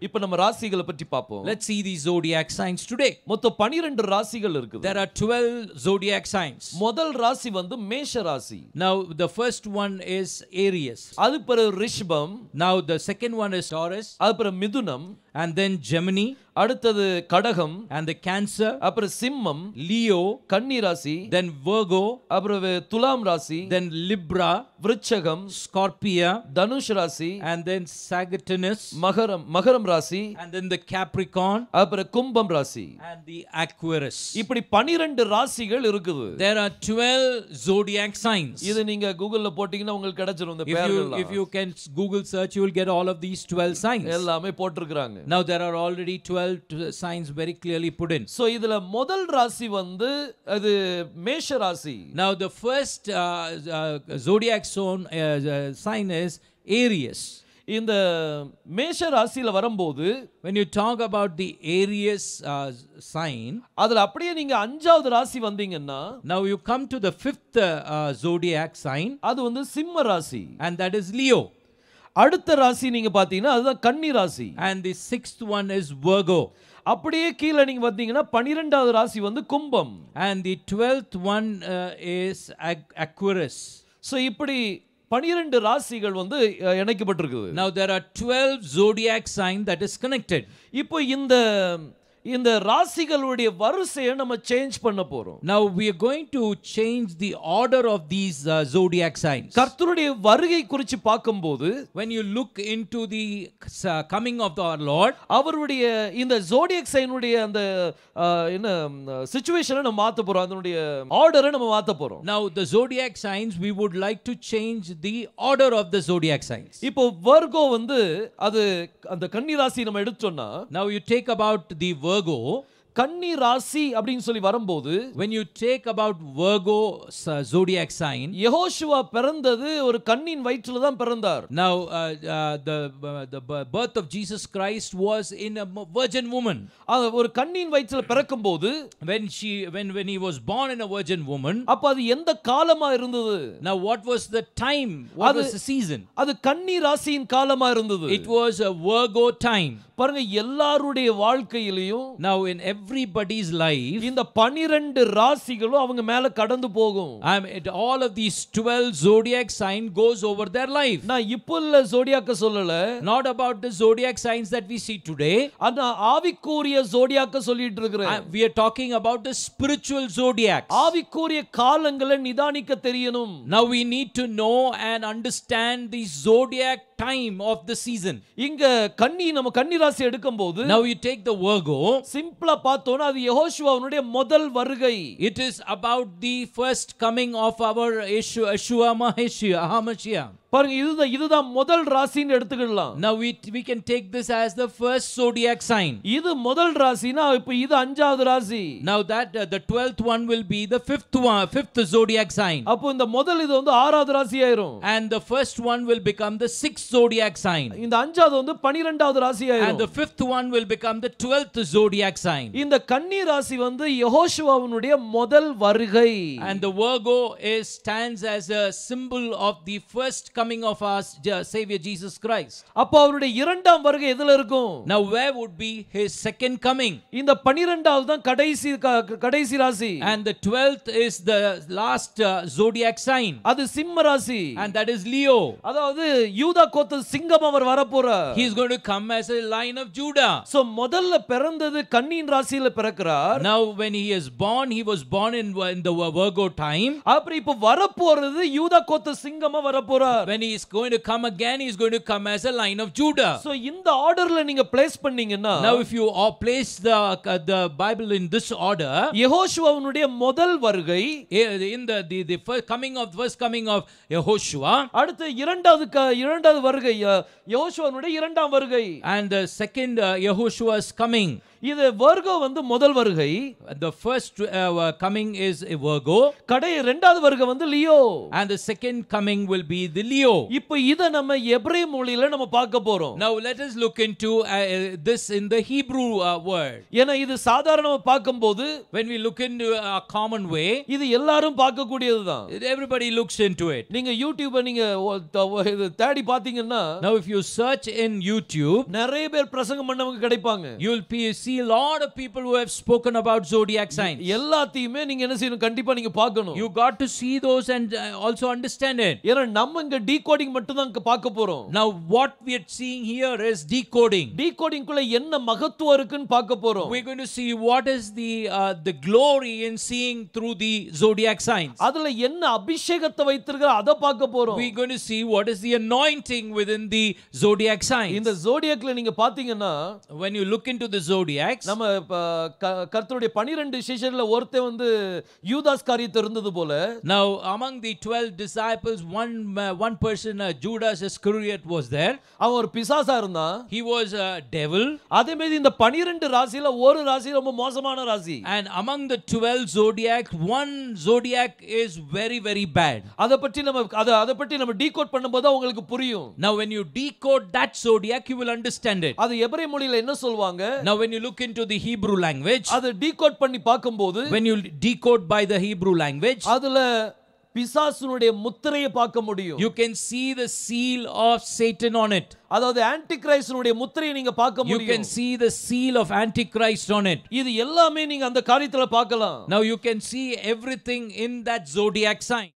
இப்ப நம்ம ராசிகளை பற்றி பாப்போம். Let's see these zodiac signs today. மொத்தம் 12 ராசிகள் இருக்குது. There are 12 zodiac signs. முதல் ராசி வந்து மேஷ ராசி. Now the first one is Aries. அது பிறகு ரிஷபம். Now the second one is Taurus. அது பிறகு மிதுனம். And then Gemini. அடுத்தது கடகம். And the Cancer. அப்புறம் சிம்மம். Leo. கன்னி ராசி. Then Virgo. அப்புறம் துலாம் ராசி. Then Libra. விருச்சகம். Scorpio. தனுஷ் ராசி. And then Sagittarius. மகரம் ராசி. And then the Capricorn. அப்புறம் கும்பம் ராசி. And the Aquarius. இப்படி 12 ராசிகள் இருக்குது. There are 12 zodiac signs. இது நீங்க கூகுள்ல போட்டீங்கன்னா உங்களுக்கு கிடைச்சிரும் இந்த பேர்கள். If you can Google search, you will get all of these 12 signs. எல்லாமே போட்டுருக்காங்க. Now there are already 12 signs very clearly put in. So இதுல முதல் ராசி வந்து அது மேஷ ராசி. Now the first zodiac sign is Aries. இந்த மேஷ ராசியில வரும்போது when you talk about the Aries sign, அதுல அப்படியே நீங்க அஞ்சாவது ராசி வந்தீங்கன்னா now you come to the fifth zodiac sign, அது வந்து சிம்ம ராசி, and that is Leo. அடுத்த ராசி நீங்க பாத்தீங்கன்னா அதுதான் கன்னி ராசி, and the sixth one is Virgo. அப்படியே கீழ நீங்க வந்தீங்கன்னா 12வது ராசி வந்து கும்பம், and the 12th one is Aquarius. So இப்படி 12 ராசிகள் வந்து இணைக்கப்பட்டிருக்குது. Now there are 12 zodiac sign that is connected. இப்போ இந்த ராசிகளுடைய வரிசையை நம்ம சேஞ்ச் பண்ண போறோம். Now we are going to change the order of these zodiac signs. கர்த்தருடைய வருகை குறித்து பாக்கும்போது when you look into the coming of our Lord, அவருடைய இந்த zodiac sign-உடைய அந்த என்ன சிச்சுவேஷனை நம்ம மாத்த போறோம், அதனுடைய ஆர்டரை நம்ம மாத்த போறோம். Now the zodiac signs, we would like to change the order of the zodiac signs. இப்போ வர்கோ வந்து அது அந்த கன்னி ராசி நம்ம எடுத்தோம்னா, now you take about the Virgo, கன்னி ராசி அப்படினு சொல்லி வரும்போது, when you take about Virgo zodiac sign, யெகோஷுவா பிறந்தது ஒரு கன்னியின் வயிற்றில தான் பிறந்தார். now the birth of Jesus Christ was in a virgin woman. ஒரு கன்னியின் வயிற்றில பிறக்கும்போது, when he was born in a virgin woman, அப்ப அது எந்த காலமா இருந்தது? now what was the time, what was the season? அது கன்னி ராசியின் காலமா இருந்தது. it was a Virgo time. பாருங்க, எல்லாருடைய வாழ்க்கையிலும் now in everybody's life, இந்த 12 ராசிகளும் அவங்க மேல கடந்து போகும். all of these 12 zodiac sign goes over their life. நான் இப்போல்ல zodiac சொல்லல, not about the zodiac signs that we see today. அத ஆவிக்குரிய zodiac சொல்லிட்டு இருக்கேன். we are talking about the spiritual zodiacs. ஆவிக்குரிய காலங்களை நிதானிக்க தெரியணும். now we need to know and understand the zodiac time of the season. இங்க நம்ம கன்னி ராசி எடுக்கும்போது, now you take the Virgo, சிம்பிளா பார்த்தோம்னா அது யெகோஷுவாவுடைய முதல் வருகை. it is about the first coming of our Yeshua HaMashiach. பாருங்க, இதுதான் முதல் ராசின்னு எடுத்துக்கலாம். now we can take this as the first zodiac sign. இது முதல் ராசினா இப்போ இது அஞ்சாவது ராசி. now that the 12th one will be the fifth zodiac sign. அப்போ இந்த முதல் இது வந்து ஆறாவது ராசி ஆயிரும். and the first one will become the sixth zodiac sign. இந்த அஞ்சாவது வந்து 12வது ராசி ஆயிரும். and the fifth one will become the 12th zodiac sign. இந்த கன்னி ராசி வந்து யெகோஷுவாவுடைய முதல் வருகை. and the Virgo stands as a symbol of the first coming of our Savior Jesus Christ. அப்ப அவருடைய இரண்டாம் வருகை எதுல இருக்கும்? now where would be his second coming? இந்த 12வது தான் கடைசி ராசி. and the 12th is the last zodiac sign. அது சிம்ம ராசி. and that is Leo. அதாவது யூதா கோத்திர சிங்கம் அவர் வரப்போறார். he is going to come as a lion of Judah. so முதல்ல பிறந்தது கன்னியின் ராசியில பிறக்கிறார். now when he is born, he was born in the Virgo time. அப்புறம் இப்ப வரப்போறது யூதா கோத்திர சிங்கமா வரப்போறார். when he is going to come again, he is going to come as a lion of Judah. so இந்த ஆர்டர்ல நீங்க பிளேஸ் பண்ணீங்கன்னா, now if you place the Bible in this order, யெகோஷுவாவுடைய முதல் வருகை, in the first coming of Yehoshua, அடுத்து இரண்டாவது வருகை யெகோஷுவாவுடைய இரண்டாம் வருகை, and the second Yehoshua's coming, இது வர்கோ வந்து முதல் வருகை, The first coming is a Virgo, இரண்டாவது வருகை வந்து Leo. and the second coming will be the Leo. இப்போ இத நம்ம எபிரேய மொழியில நம்ம பார்க்க போறோம். Now let us look into this in the Hebrew word. ஏன்னா இது சாதாரணமா பார்க்கும்போது When we look into a common way, இது எல்லாரும் பார்க்கக்கூடியதுதான். everybody looks into it. நீங்க யூடியூப நீங்க தேடி பாத்தீங்கன்னா, Now if you search in YouTube, நிறைய பேர் பிரசங்கம் பண்ணவங்க கிடைப்பாங்க. you'll see a lot of people who have spoken about zodiac signs. எல்லாத்தையுமே நீங்க என்ன செய்யணும், கண்டிப்பா நீங்க பார்க்கணும். You got to see those and also understand it. ஏன்னா நம்ம இங்க டீகோடிங் மட்டும் தான் பார்க்க போறோம். Now what we are seeing here is decoding. Decoding குள்ள என்ன மகத்துவம் இருக்குன்னு பார்க்க போறோம். We're going to see what is the glory in seeing through the zodiac signs. அதுல என்ன அபிஷேகத்தை வைத்திருக்கிற அத பார்க்க போறோம். We're going to see what is the anointing within the zodiac signs. இந்த ஜோடியாக்ல நீங்க பாத்தீங்கன்னா, when you look into the zodiacs, நம்ம கர்த்தருடைய 12 சிஷ்யர்ல ஒருத்தன் வந்து யூதாஸ் காரியத்தை இருந்தது போல, now among the 12 disciples one person Judas Iscariot was there. அவன் ஒரு பிசாசா இருந்தான். He was a devil. அதே மாதிரி இந்த 12 ராசியில ஒரு ராசி ரொம்ப மோசமான ராசி. And among the 12 zodiacs, one zodiac is very very bad. அத பத்தி நம்ம டீகோட் பண்ணும்போது உங்களுக்கு புரியும். Now when you decode that zodiac, you will understand it. அது எபிரேய மொழியில என்ன சொல்வாங்க? Now when you look into the Hebrew language, அது டீகோட் பண்ணி பாக்கும்போது, when you decode by the Hebrew language, அதுல பிசாசுனுடைய முத்திரையை பார்க்க முடியும். you can see the seal of Satan on it. அதாவது ஆன்டிகிரைஸ்டுனுடைய முத்திரையை நீங்க பார்க்க முடியும். You can see the seal of Antichrist on it. இது எல்லாமே நீங்க அந்த காரியத்துல பார்க்கலாம். Now you can see everything in that zodiac sign.